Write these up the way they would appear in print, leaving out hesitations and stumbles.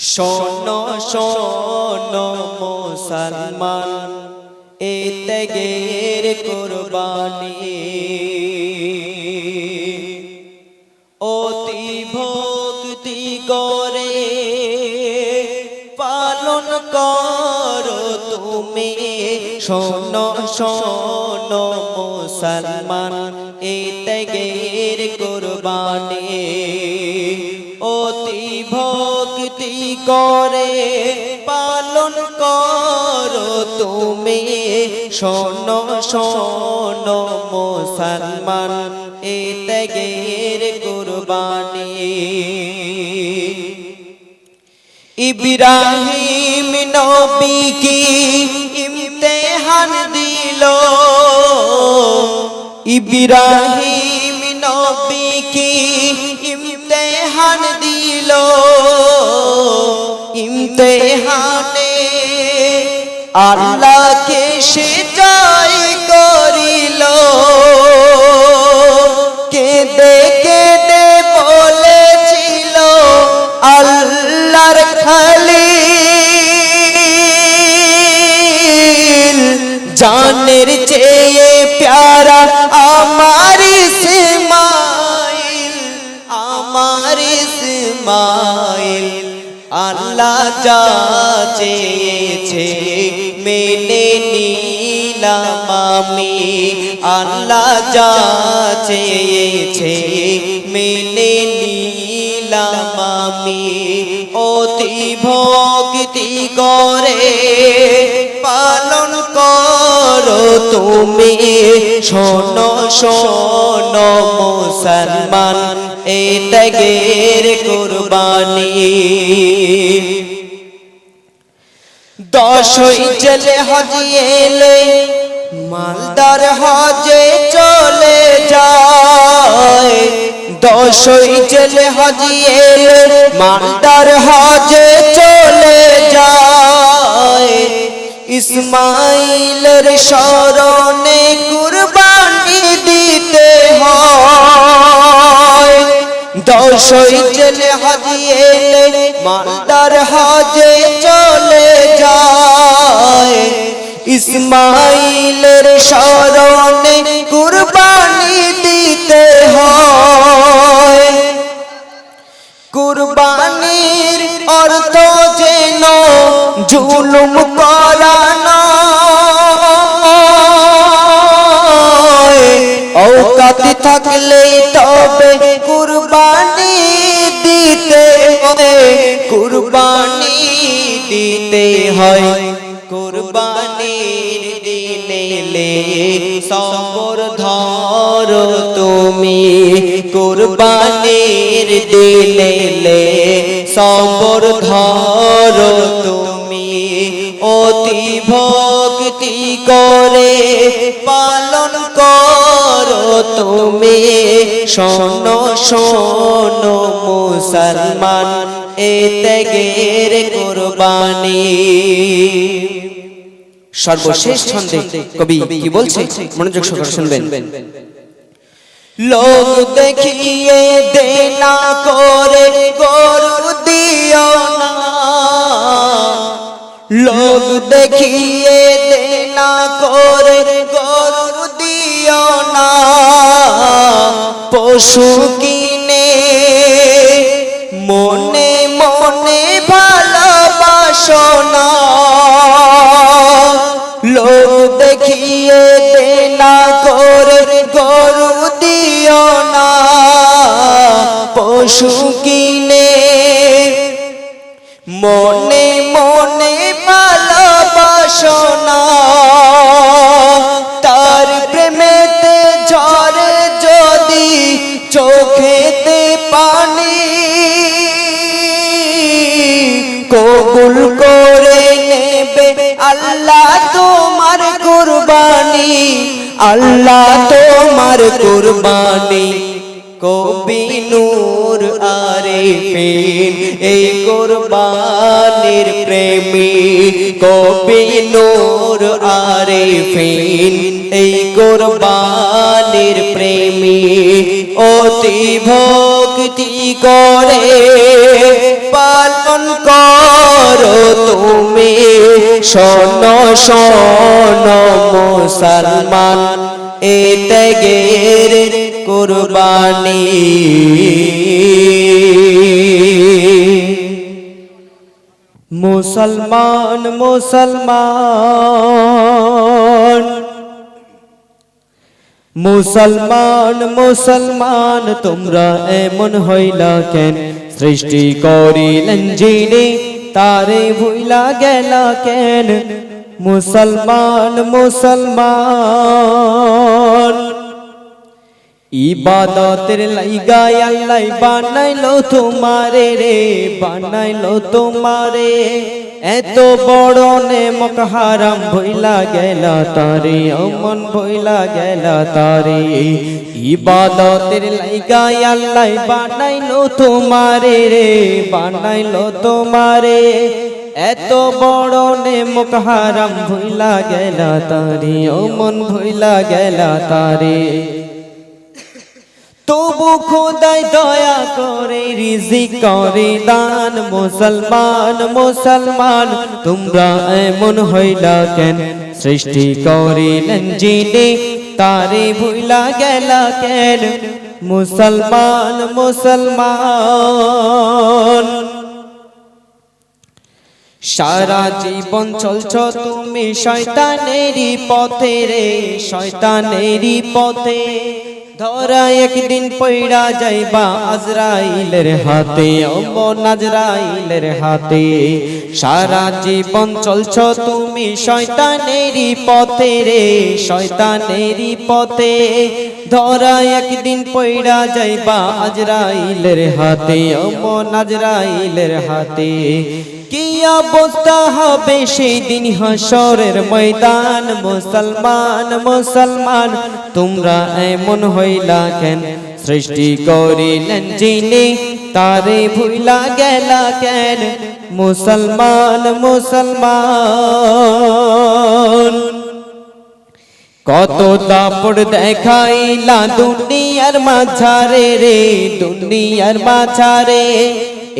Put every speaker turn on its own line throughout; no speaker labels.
শোনো শোনো মুসলমান, এ ত্যাগের কুরবানি অতি ভক্তি করে পালন করো তুমি। শোনো শোনো মুসলমান, এ ত্যাগের কুরবানি অতি ভক্তি করে পালন করো তুমি। শোনো শোনো মুসলমান, এ ত্যাগের কুরবানি ইব্রাহিম নবী কি ইমতিহান দিল, ইব্রাহিম নবী কি ইমতিহান দিল। ইমতিহানে আল্লাহকে সে জয় করিল। কেঁদে কেঁদে বলেছিল আল্লাহর খলিল, জানের চেয়ে প্যারা আমার ইসমাইল, আমার ইসমাইল। আল্লাহ যা চেয়েছে মেনে নিলাম আমি, আল্লাহ যা চেয়েছে মেনে নিলাম আমি। অতি ভক্তি করে পালন করো তুমি। শোনো শোনো মুসলমান, এ ত্যাগের কুরবানি দশই জেলে হাজিয়ে এলে মালদার হজে চলে যায়। দশই জেলে হাজিয়ে এলে মালদার হজে চলে যায়। ইসমাইলের শরণে কুরবানি দিতে হয়। দশই জেলে হাজিয়ে এলে মালদার হজে চলে যায়। ইসমাইলের শরণে কুরবানি দিতে হয়। কুরবানির অর্থ যেন জুলুম করা নয়। औकात থাকলে তবে কুরবানি দিতে হয়, কুরবানি দিতে হয়। কুরবানির দিনে লে সবর ধরো তুমি, কুরবানির দিনে লে সবর ধরো তুমি। অতি ভক্তি করে পালন করো তুমি। শোনো শোনো মুসলমান, এ ত্যাগের কুরবানি সর্বশেষ ছন্দে কবি কি বলছে মনোযোগ সহকারে শুনবেন। লোক দেখিয়ে দেনা করে গরু দিও না, লোক দেখিয়ে দেনা করে গরু দিও না। পশু কিনে মনে মনে ভালোবাসো না, লোক দেখিয়ে দেনা করে গরু দিও না। পশু কিনে মনে মনে ভালোবাসো না। তার প্রেমেতে ঝরে যদি চোখেতে পানি, কবুল করে নেবে আল্লাহ তোমার কুরবানি, আল্লাহ তোমার কুরবানি। কবি নূর আরিফিন এই কুরবানির প্রেমী, কবি নূর আরিফিন এই কুরবানির প্রেমী। অতি ভক্তি করে পালন কর করো তুমি শোনো শোনো মুসলমান এ ত্যাগের কুরবানি মুসলমান মুসলমান মুসলমান মুসলমান তোমরা এমন হইলা কেন সৃষ্টি করিলেন যিনি তারে ভুইলা গেলা কেন মুসলমান মুসলমান ইবাদতের লাইগা আল্লাহ বানাইলো তোমারে রে বানাইলো তোমারে এত বড় নেমক হারাম ভইলা গেলা তারে অমন ভইলা গেলা তারে ইবাদতের লাইগা আল্লাহ বানাইলো তোমারে রে বানাইলো তোমারে এত বড় নেমক হারাম ভইলা গেলা তারে অমন ভইলা গেলা তারে তবু খোদাই দয়া করে রিজিক করে দান মুসলমান মুসলমান তোমরা এমন হইলা কেন সৃষ্টি করিলেন যিনি তারে ভুইলা গেলা কেন মুসলমান মুসলমান সারা জীবন চলছ তুমি শয়তানেরই পথে রে শয়তানেরই পথে ধরা একদিন পইড়া যাইবা আজরাইলের হাতে অমন আজরাইলের হাতে সারা জীবন চলছ তুমি শয়তানেরই পথে রে শয়তানেরই পথে ধরা একদিন পইড়া যাইবা আজরাইলের হাতে অমন আজরাইলের হাতে কি অবস্থা হবে সেই দিন হাসরের ময়দান মুসলমান মুসলমান তোমরা এমন হইলা কেন সৃষ্টি করিলেন যিনি তারে ভুইলা গেলা কেন মুসলমান মুসলমান কত দাপড় দেখাইলা দুনিয়ার মাঝারে রে দুনিয়ার মাঝারে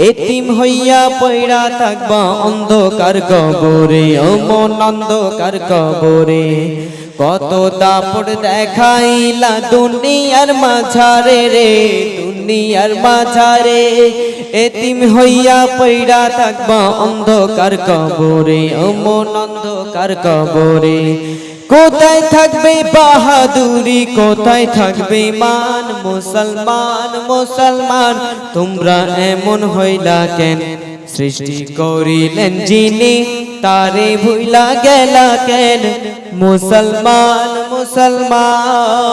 এতিম হইয়া পয়রা থাকবা অন্ধকার কবরে অমন অন্ধকার কবরে কত দাপড় দেখাইলা দুনিয়ার মাঝারে রে দুনিয়ার মাঝারে এতিম হইয়া পয়রা থাকবা অন্ধকার কবরে অমন অন্ধকার কবরে কোথায় থাকবে বাহাদুরি কোথায় থাকবে মান মুসলমান মুসলমান তোমরা এমন হইলা কেন সৃষ্টি করিলেন যিনি তারে ভুইলা গেলা কেন মুসলমান মুসলমান